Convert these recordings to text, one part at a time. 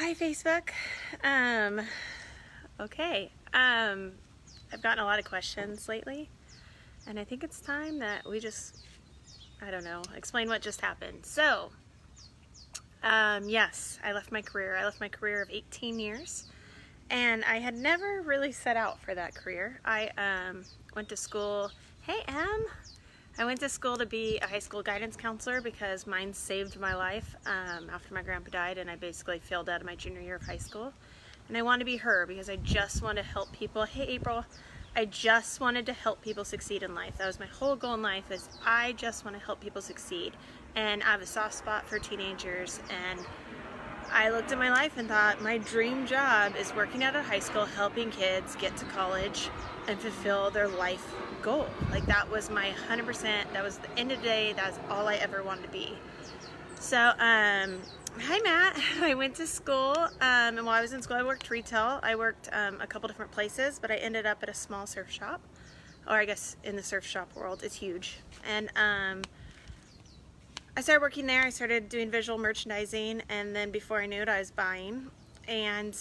Hi, Facebook. Okay. I've gotten a lot of questions lately, and I think it's time that we just, I don't know, explain what just happened. So, yes, I left my career. I left my career of 18 years, and I had never really set out for that career. I went to school. Hey, Em. I went to school to be a high school guidance counselor because mine saved my life after my grandpa died, and I basically failed out of my junior year of high school. And I wanted to be her because I just want to help people. Hey, April. I just wanted to help people succeed in life. That was my whole goal in life, is I just want to help people succeed. And I have a soft spot for teenagers, and I looked at my life and thought my dream job is working at a high school, helping kids get to college and fulfill their life goal. Like, that was my 100%, that was the end of the day, that's all I ever wanted to be. So, hi Matt. I went to school, and while I was in school I worked retail. I worked a couple different places, but I ended up at a small surf shop, or I guess in the surf shop world, it's huge. And I started working there. I started doing visual merchandising, and then before I knew it, I was buying, and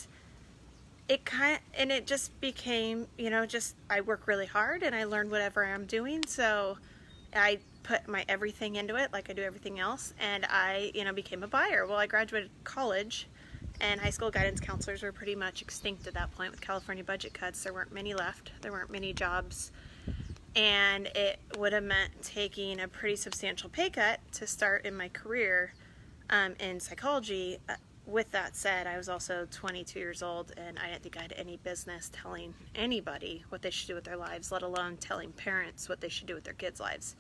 it just became, you know, just I work really hard and I learned whatever I'm doing, so I put my everything into it like I do everything else, and I, you know, became a buyer. Well, I graduated college, and high school guidance counselors were pretty much extinct at that point with California budget cuts. There weren't many left. There weren't many jobs, and it would have meant taking a pretty substantial pay cut to start in my career in psychology. With that said, I was also 22 years old, and I didn't think I had any business telling anybody what they should do with their lives, let alone telling parents what they should do with their kids' lives.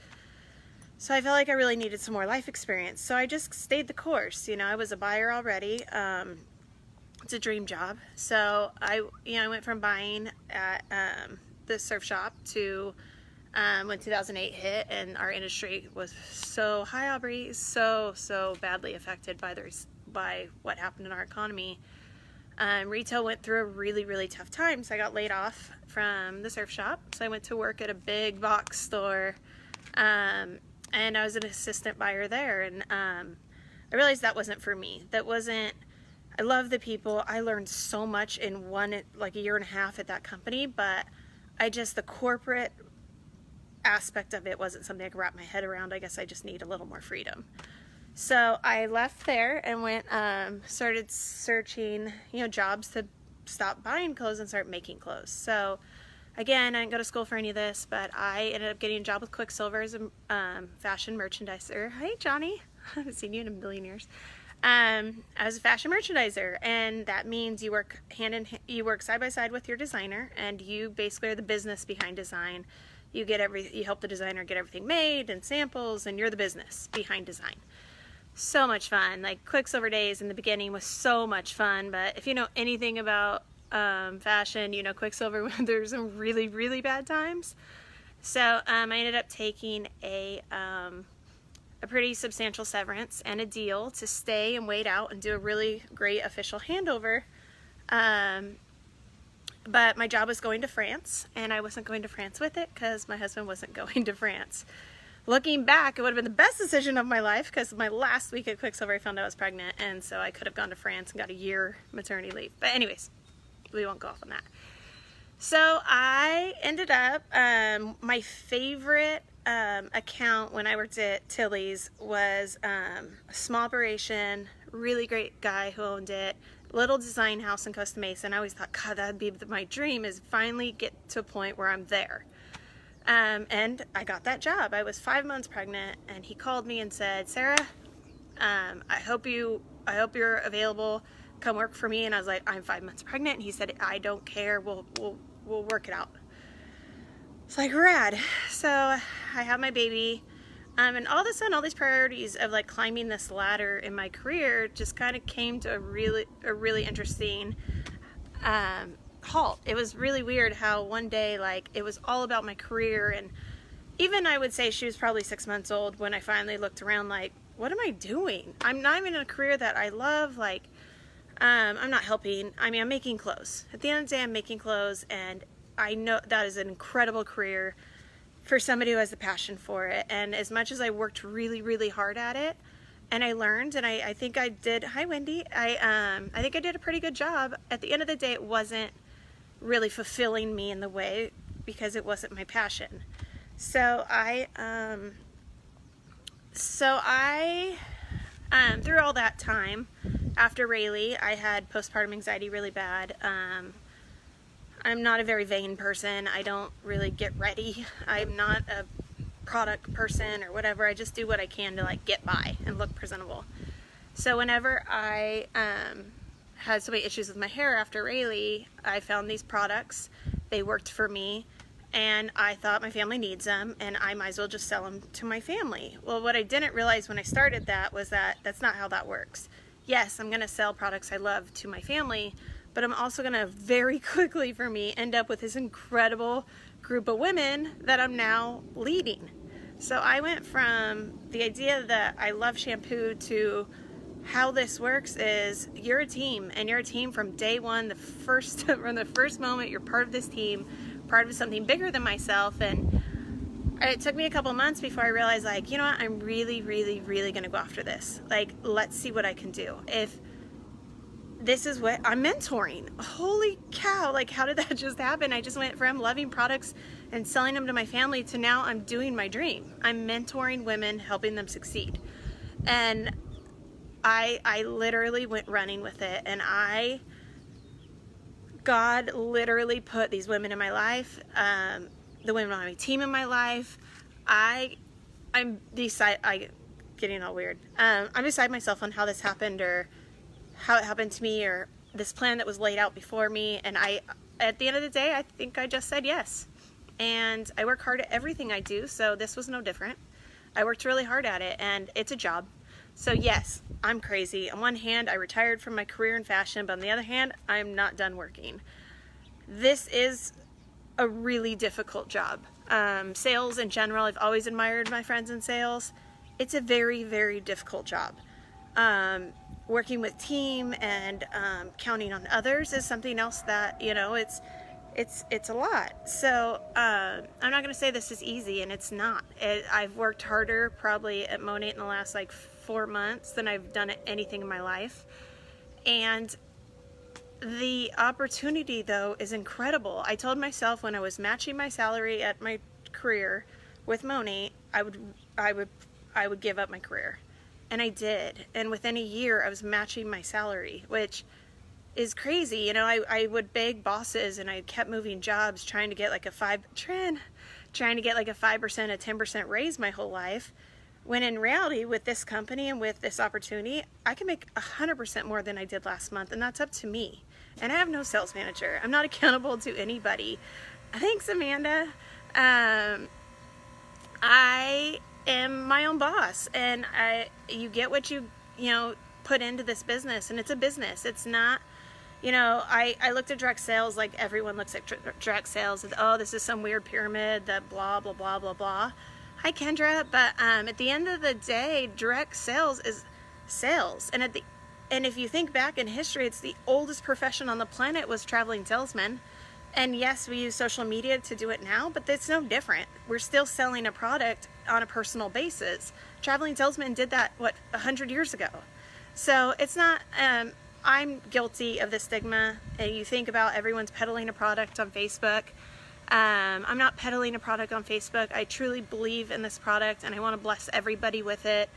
So I felt like I really needed some more life experience. So I just stayed the course. You know, I was a buyer already. It's a dream job. So I went from buying at the surf shop to when 2008 hit, and our industry was so, hi Aubrey, so badly affected by what happened in our economy. Retail went through a really tough time, so I got laid off from the surf shop. So I went to work at a big box store, and I was an assistant buyer there, and I realized that wasn't for me. I love the people. I learned so much in a year and a half at that company, but the corporate aspect of it wasn't something I could wrap my head around. I guess I just need a little more freedom. So I left there and went, started searching, jobs to stop buying clothes and start making clothes. So again, I didn't go to school for any of this, but I ended up getting a job with Quicksilver as a fashion merchandiser. Hey, Johnny. I haven't seen you in a million years. I was a fashion merchandiser, and that means you work you work side by side with your designer, and you basically are the business behind design. You help the designer get everything made and samples, and you're the business behind design. So much fun. Like, Quicksilver days in the beginning was so much fun, but if you know anything about fashion, you know Quicksilver went through some really bad times. So I ended up taking a pretty substantial severance and a deal to stay and wait out and do a really great official handover. But my job was going to France, and I wasn't going to France with it because my husband wasn't going to France. Looking back, it would have been the best decision of my life, because my last week at Quicksilver I found out I was pregnant, and so I could have gone to France and got a year maternity leave. But anyways, we won't go off on that. So I ended up, my favorite account when I worked at Tilly's was a small operation, really great guy who owned it, little design house in Costa Mesa, and I always thought, God, that'd be my dream, is finally get to a point where I'm there. And I got that job. I was 5 months pregnant, and he called me and said, Sarah, I hope you're available. Come work for me. And I was like, I'm 5 months pregnant. And he said, I don't care. We'll work it out. It's like, rad. So I have my baby. And all of a sudden, all these priorities of like climbing this ladder in my career just kind of came to a really interesting, halt. It was really weird how one day, like, it was all about my career, and even I would say she was probably 6 months old when I finally looked around like, what am I doing? I'm not even in a career that I love. Like, I'm not helping. I mean, I'm making clothes. At the end of the day, I'm making clothes, and I know that is an incredible career for somebody who has a passion for it. And as much as I worked really hard at it, and I learned, and I think I did. Hi, Wendy. I think I did a pretty good job. At the end of the day, it wasn't really fulfilling me in the way because it wasn't my passion. So I through all that time after Rayleigh, I had postpartum anxiety really bad. I'm not a very vain person. I don't really get ready. I'm not a product person or whatever. I just do what I can to like get by and look presentable. So whenever I had so many issues with my hair after Rayleigh, I found these products. They worked for me, and I thought my family needs them, and I might as well just sell them to my family. Well, what I didn't realize when I started that was that that's not how that works. Yes, I'm going to sell products I love to my family, but I'm also going to very quickly for me end up with this incredible group of women that I'm now leading. So I went from the idea that I love shampoo to how this works is you're a team, and you're a team from day one. From the first moment, you're part of this team, part of something bigger than myself. And it took me a couple months before I realized, like, you know what, I'm really, really, really gonna go after this. Like, let's see what I can do. If this is what I'm mentoring, holy cow, like, how did that just happen? I just went from loving products and selling them to my family to now I'm doing my dream. I'm mentoring women, helping them succeed. And I literally went running with it, and God literally put these women in my life, the women on my team in my life. I'm getting all weird. I'm beside myself on how this happened, or how it happened to me, or this plan that was laid out before me. And at the end of the day, I think I just said yes. And I work hard at everything I do, so this was no different. I worked really hard at it, and it's a job. So yes, I'm crazy. On one hand, I retired from my career in fashion, but on the other hand, I'm not done working. This is a really difficult job. Sales in general, I've always admired my friends in sales. It's a very, very difficult job. Working with team and counting on others is something else that, you know, it's a lot. So I'm not going to say this is easy, and it's not. I've worked harder probably at Monat in the last like 4 months than I've done at anything in my life. And the opportunity though is incredible. I told myself when I was matching my salary at my career with Monat, I would give up my career. And I did. And within a year I was matching my salary, which is crazy. You know, I would beg bosses, and I kept moving jobs trying to get like a 5%, a 10% raise my whole life. When in reality, with this company and with this opportunity, I can make 100% more than I did last month, and that's up to me. And I have no sales manager. I'm not accountable to anybody. Thanks, Amanda. I am my own boss, and you get what you put into this business, and it's a business. It's not, I looked at direct sales like everyone looks at direct sales. And, oh, this is some weird pyramid that blah, blah, blah, blah, blah. Hi, Kendra. But at the end of the day, direct sales is sales. And if you think back in history, it's the oldest profession on the planet was traveling salesmen. And yes, we use social media to do it now, but it's no different. We're still selling a product on a personal basis. Traveling salesmen did that, 100 years ago. So it's not, I'm guilty of the stigma. And you think about everyone's peddling a product on Facebook. I'm not peddling a product on Facebook. I truly believe in this product, and I want to bless everybody with it.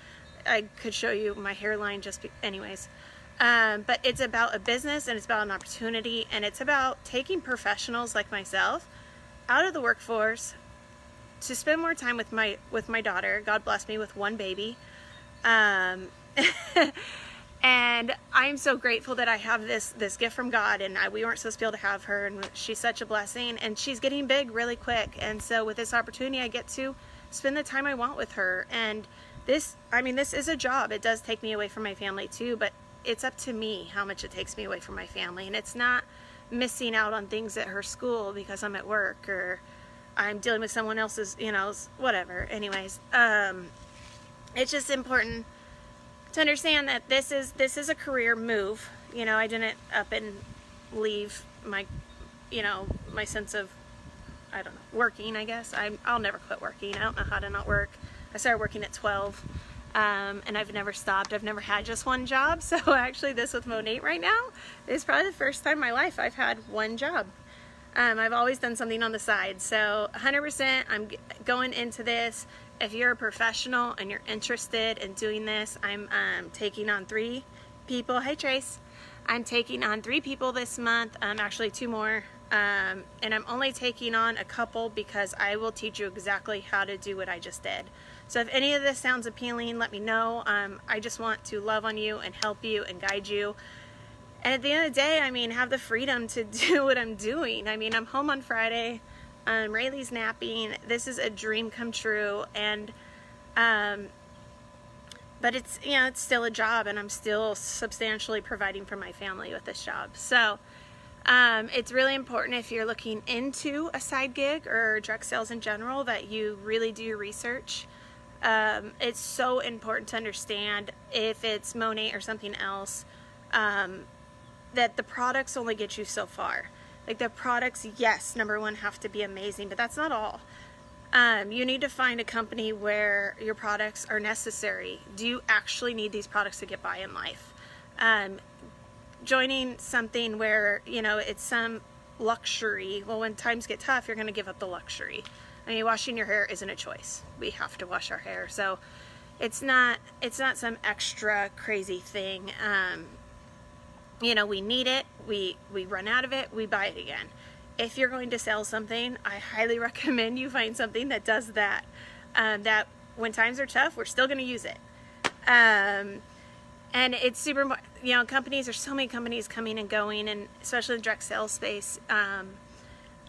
I could show you my hairline anyways. But it's about a business, and it's about an opportunity, and it's about taking professionals like myself out of the workforce to spend more time with my daughter. God bless me with one baby. And I'm so grateful that I have this gift from God, and we weren't supposed to be able to have her, and she's such a blessing, and she's getting big really quick. And so with this opportunity, I get to spend the time I want with her. And this is a job. It does take me away from my family too, but it's up to me how much it takes me away from my family. And it's not missing out on things at her school because I'm at work, or I'm dealing with someone else's, whatever. Anyways, it's just important to understand that this is a career move. I didn't up and leave my, my sense of, I don't know, working, I guess. I'll never quit working. I don't know how to not work. I started working at 12. And I've never stopped. I've never had just one job. So actually this with Monate right now is probably the first time in my life I've had one job. I've always done something on the side. So 100% I'm going into this. If you're a professional and you're interested in doing this, I'm taking on 3 people. Hey Trace. I'm taking on 3 people this month, actually 2 more. And I'm only taking on a couple because I will teach you exactly how to do what I just did. So if any of this sounds appealing, let me know. I just want to love on you and help you and guide you. And at the end of the day, I mean, have the freedom to do what I'm doing. I mean, I'm home on Friday. Rayleigh's napping. This is a dream come true. And, but it's, you know, it's still a job, and I'm still substantially providing for my family with this job. So it's really important if you're looking into a side gig or direct sales in general that you really do your research. It's so important to understand if it's Monate or something else, that the products only get you so far. Like the products, yes, number one, have to be amazing, but that's not all. You need to find a company where your products are necessary. Do you actually need these products to get by in life? Joining something where, you know, it's some luxury, well, when times get tough, you're going to give up the luxury. I mean, washing your hair isn't a choice. We have to wash our hair. So it's not some extra crazy thing. You know, we need it, we run out of it, we buy it again. If you're going to sell something, I highly recommend you find something that does that. That when times are tough, we're still going to use it. And it's super, you know, there's so many companies coming and going, and especially in the direct sales space.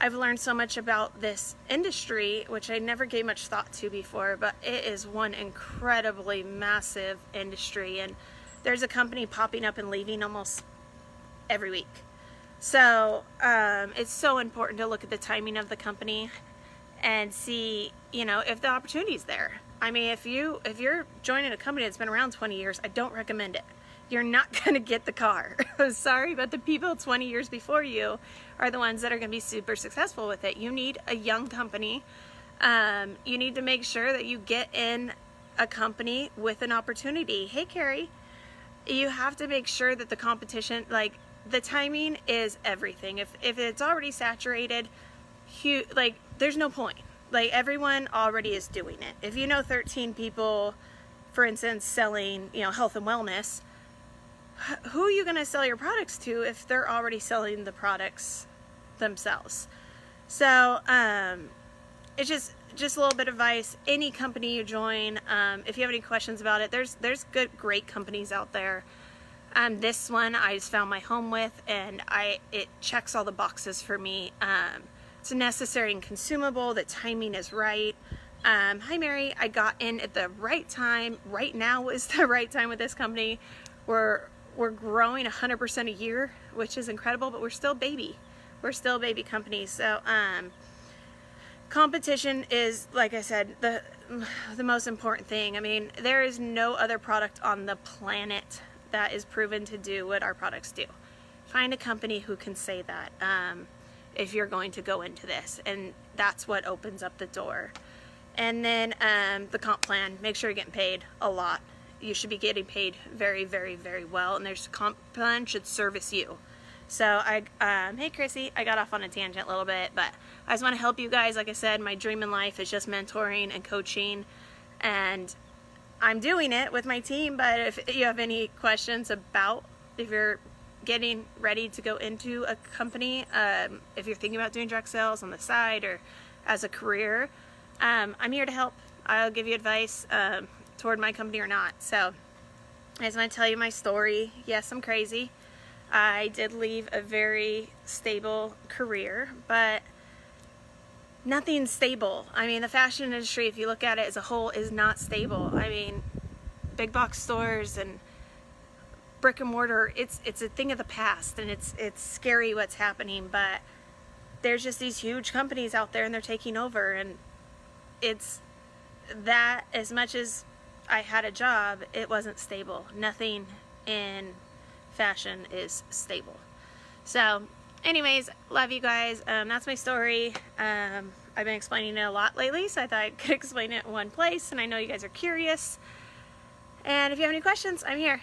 I've learned so much about this industry, which I never gave much thought to before, but it is one incredibly massive industry, and there's a company popping up and leaving almost every week. So it's so important to look at the timing of the company and see, you know, if the opportunity is there. I mean, if you're joining a company that's been around 20 years, I don't recommend it. You're not going to get the car. Sorry, but the people 20 years before you are the ones that are going to be super successful with it. You need a young company. You need to make sure that you get in a company with an opportunity. Hey, Carrie. You have to make sure that the competition, like, the timing is everything. If it's already saturated, like, there's no point. Like, everyone already is doing it. If you know 13 people, for instance, selling, you know, health and wellness, who are you going to sell your products to if they're already selling the products themselves? So, it's just a little bit of advice. Any company you join, if you have any questions about it, there's great companies out there. This one I just found my home with, and it checks all the boxes for me. It's necessary and consumable. The timing is right. Hi Mary, I got in at the right time. Right now is the right time with this company. We're growing 100% a year, which is incredible, but we're still baby. We're still a baby company. So competition is, like I said, the most important thing. I mean, there is no other product on the planet that is proven to do what our products do. Find a company who can say that if you're going to go into this, and that's what opens up the door. And then the comp plan, make sure you're getting paid a lot. You should be getting paid very, very, very well, and there's comp plan should service you. So hey Chrissy, I got off on a tangent a little bit, but I just want to help you guys. Like I said, my dream in life is just mentoring and coaching, and I'm doing it with my team. But if you have any questions about if you're getting ready to go into a company, if you're thinking about doing direct sales on the side or as a career, I'm here to help. I'll give you advice toward my company or not. So I just want to tell you my story. Yes, I'm crazy. I did leave a very stable career, but nothing's stable. I mean, the fashion industry, if you look at it as a whole, is not stable. I mean, big box stores and brick and mortar, it's a thing of the past, and it's scary what's happening, but there's just these huge companies out there, and they're taking over, and it's that, as much as I had a job, it wasn't stable. Nothing in fashion is stable. So anyways, love you guys. That's my story. I've been explaining it a lot lately, so I thought I could explain it in one place, and I know you guys are curious. And if you have any questions, I'm here.